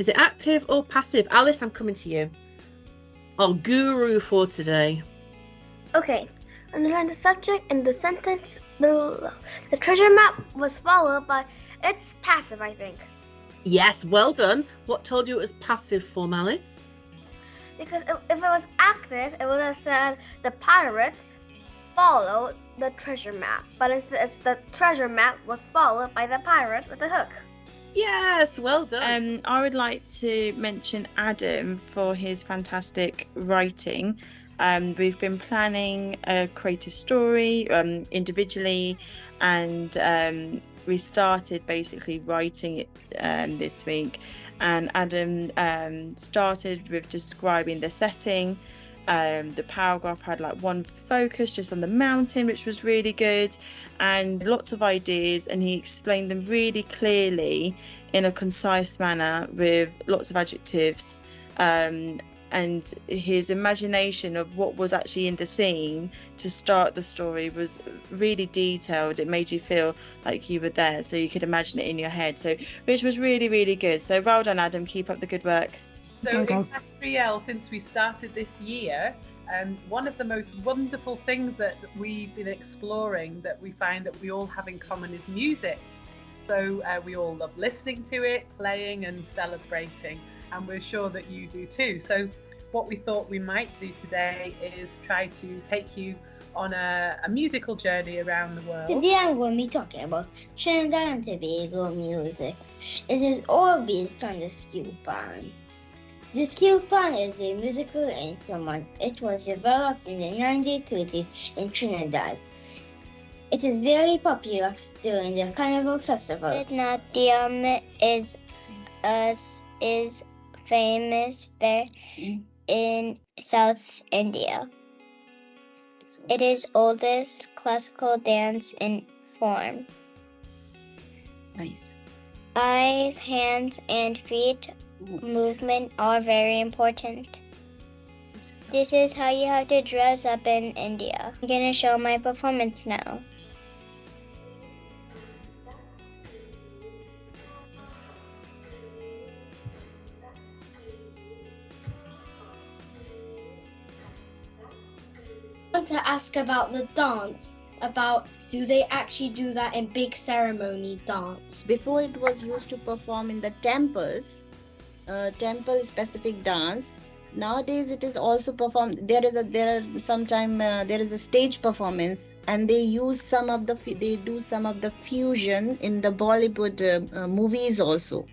Is it active or passive? Alice, I'm coming to you. Our guru for today. Okay, underline the subject in the sentence below. The treasure map was followed by. It's passive, I think. Yes, well done. What told you it was passive for, Alice? Because if it was active, it would have said the pirate followed the treasure map. But instead, it's the treasure map was followed by the pirate with the hook. Yes, well done. I would like to mention Adam for his fantastic writing. We've been planning a creative story individually, and we started basically writing it this week. And Adam started with describing the setting. The paragraph had like one focus just on the mountain, which was really good, and lots of ideas, and he explained them really clearly in a concise manner with lots of adjectives, and his imagination of what was actually in the scene to start the story was really detailed. It made you feel like you were there, so you could imagine it in your head, so which was really, really good. So well done, Adam. Keep up the good work. So in Class 3L, since we started this year, one of the most wonderful things that we've been exploring that we find that we all have in common is music. So we all love listening to it, playing and celebrating, and we're sure that you do too. So what we thought we might do today is try to take you on a musical journey around the world. Today I'm going to be talking about Trinidad and Tobago music. It is all based on the steel pan. The steel pan is a musical instrument. It was developed in the 1930s in Trinidad. It is very popular during the Carnival Festival. Bharatanatyam is famous in South India. It is oldest classical dance in form. Nice. Eyes, hands, and feet movement are very important. This is how you have to dress up in India. I'm gonna show my performance now. I want to ask about the dance. Do they actually do that in big ceremony dance? Before it was used to perform in the temples, temple specific dance. Nowadays it is also performed. There is a stage performance, and they do some of the fusion in the Bollywood movies also.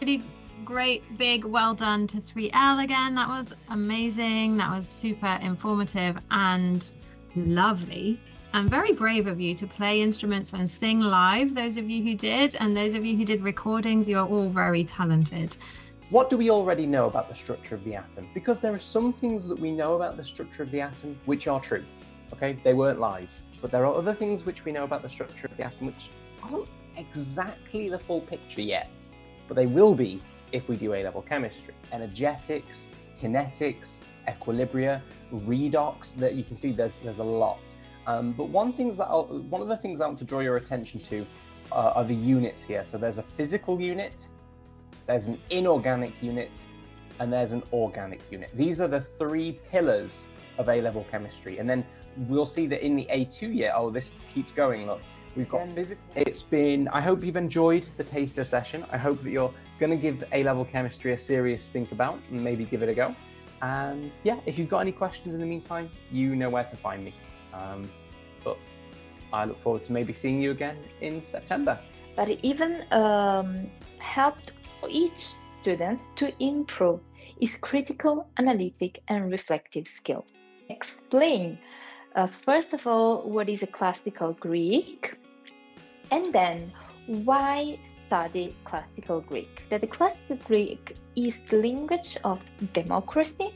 Really great, big well done to 3L again. That was amazing. That was super informative and lovely, and very brave of you to play instruments and sing live. Those of you who did, and those of you who did recordings, you are all very talented. What do we already know about the structure of the atom? Because there are some things that we know about the structure of the atom which are truth, okay? They weren't lies. But there are other things which we know about the structure of the atom which aren't exactly the full picture yet, but they will be if we do A-level chemistry. Energetics, kinetics, equilibria, redox, that you can see there's a lot. But one of the things I want to draw your attention to are the units here. So there's a physical unit, there's an inorganic unit, and there's an organic unit. These are the three pillars of A-level chemistry. And then we'll see that in the A2 year, this keeps going, look, we've got physical. I hope you've enjoyed the taster session. I hope that you're gonna give A-level chemistry a serious think about and maybe give it a go. And yeah, if you've got any questions in the meantime, you know where to find me. But I look forward to maybe seeing you again in September. But it even helped each student to improve its critical, analytic, and reflective skill. Explain, first of all, what is a classical Greek, and then why study classical Greek. That the classical Greek is the language of democracy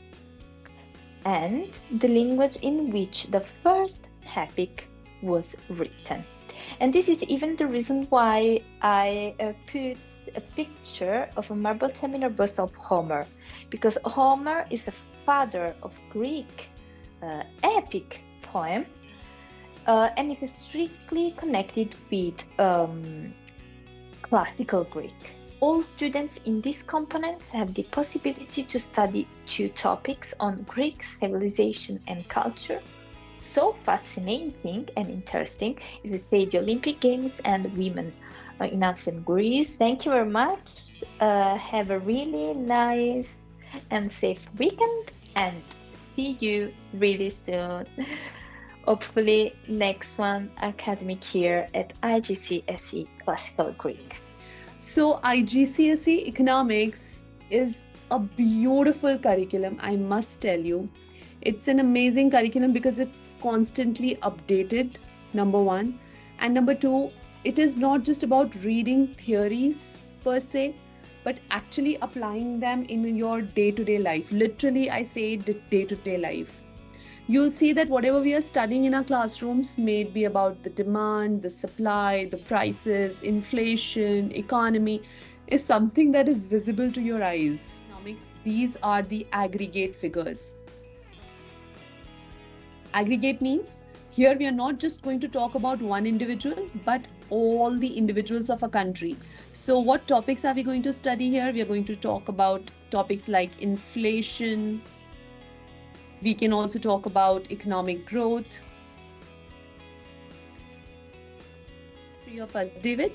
and the language in which the first epic was written. And this is even the reason why I put a picture of a marble terminal bust of Homer, because Homer is the father of Greek epic poem, and it is strictly connected with classical Greek. all students in this component have the possibility to study 2 topics on Greek civilization and culture. So fascinating and interesting is the Olympic Games and women in ancient Greece. Thank you very much. Have a really nice and safe weekend and see you really soon. Hopefully next one academic year at IGCSE Classical Greek. So IGCSE Economics is a beautiful curriculum, I must tell you. It's an amazing curriculum because it's constantly updated, number one. And number two, it is not just about reading theories per se, but actually applying them in your day-to-day life. Literally, I say day-to-day life. You'll see that whatever we are studying in our classrooms may be about the demand, the supply, the prices, inflation, economy, is something that is visible to your eyes. Economics, these are the aggregate figures. Aggregate means here we are not just going to talk about one individual, but all the individuals of a country. So what topics are we going to study here? We are going to talk about topics like inflation. We can also talk about economic growth. Three of us. David,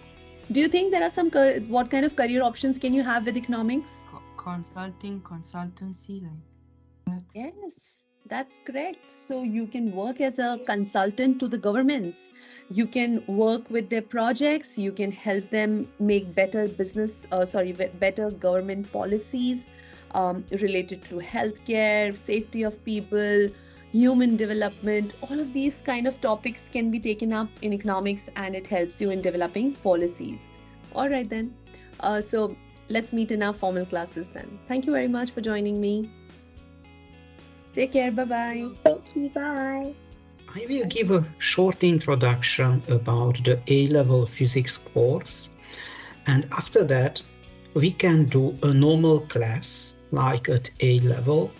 do you think there are some, what kind of career options can you have with economics? Consulting, consultancy, like that. Yes, that's correct. So you can work as a consultant to the governments. You can work with their projects. You can help them make better better government policies related to healthcare, safety of people, human development. All of these kind of topics can be taken up in economics, and it helps you in developing policies. All right then. So let's meet in our formal classes then. Thank you very much for joining me. Take care. Bye-bye. Thank you. Bye. I will give a short introduction about the A-level physics course, and after that we can do a normal class like at A-level,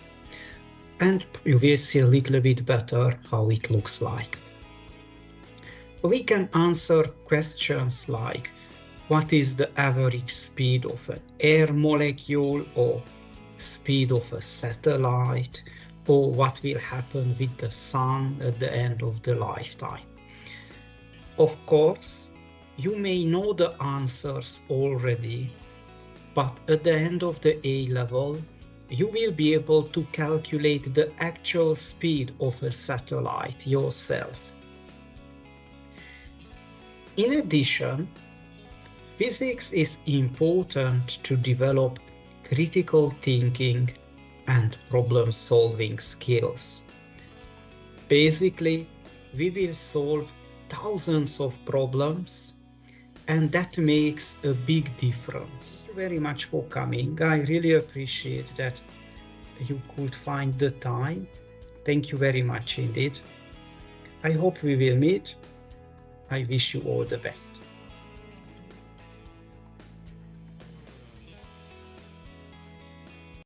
and you will see a little bit better how it looks like. We can answer questions like what is the average speed of an air molecule, or speed of a satellite, or what will happen with the sun at the end of the lifetime. Of course, you may know the answers already, but at the end of the A-level, you will be able to calculate the actual speed of a satellite yourself. In addition, physics is important to develop critical thinking and problem-solving skills. Basically, we will solve thousands of problems, and that makes a big difference. Thank you very much for coming. I really appreciate that you could find the time. Thank you very much indeed. I hope we will meet. I wish you all the best.